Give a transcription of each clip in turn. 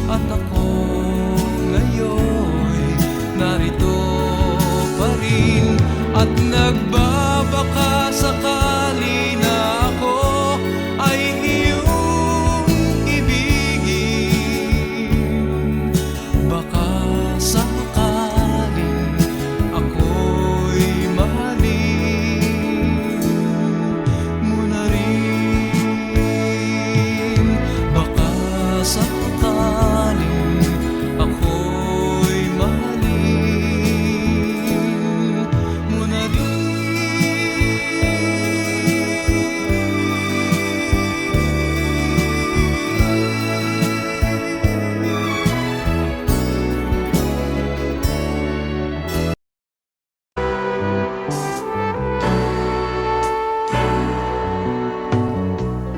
At ako ngayon narito pa rin, at nagbabaka sakali na ako ay iyong ibigin. Baka sakaling ako'y mahalin mo na rin. Baka sakaling ako'y mahalin mo na rin.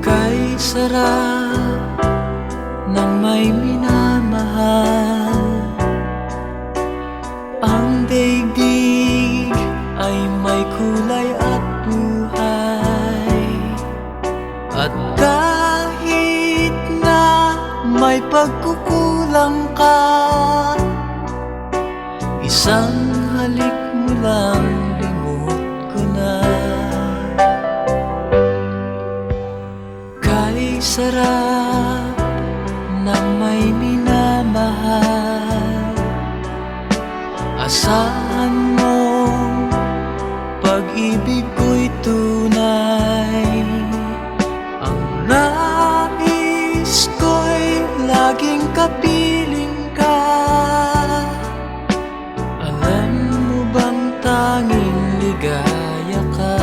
Kay sarap ng may minamahal, ang daigdig ay may kulay at buhay. At kahit na may pagkukulang ka, isang halik mo lang limot ko na. Kay sarap ng may minamahal, asahan mo pag-ibig ko'y tunay. Ang nais ko'y laging kapiling ka. Alam mo bang tanging ligaya ka?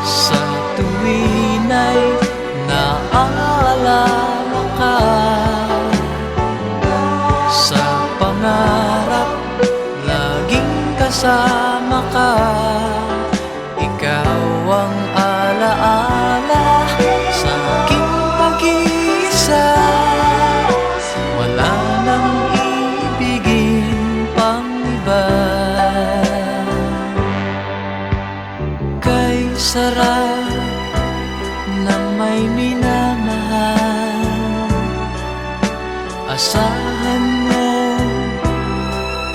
Sa tuwin ay naaalala ka, sa pangarap laging kasama ka. Ikaw ang alaala sa aking pag-iisa. Wala nang ibigin pang iba. Kay sarap ng may minamahal, asahan mo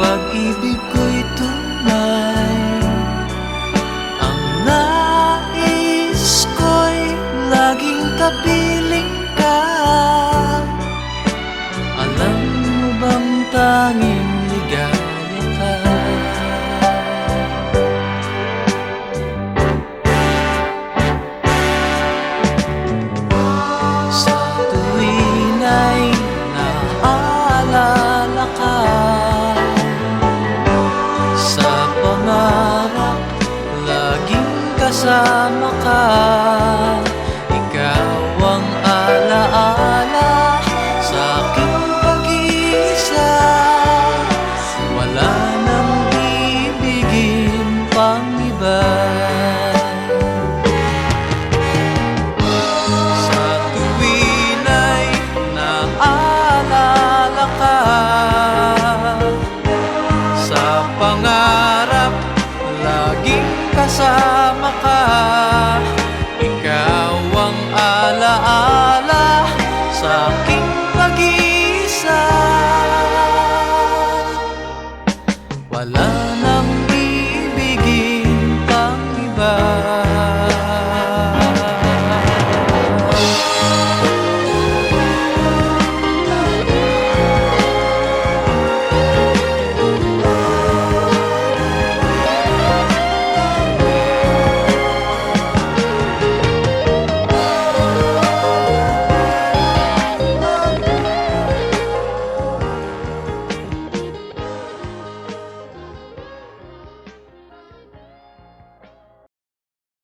pag-ibig ko'y tunay. Ang nais ko'y laging kapiling ka. Alam mo bang tanging ligaya ka? Sa tuwin ay naaalala ka, sa pangarap laging kasama ka. Ikaw ang alaala sa aking pag-iisa. Wala nang ibigin pang iba. Sa tuwin ay naaalala ka, sa pangarap laging kasama ka.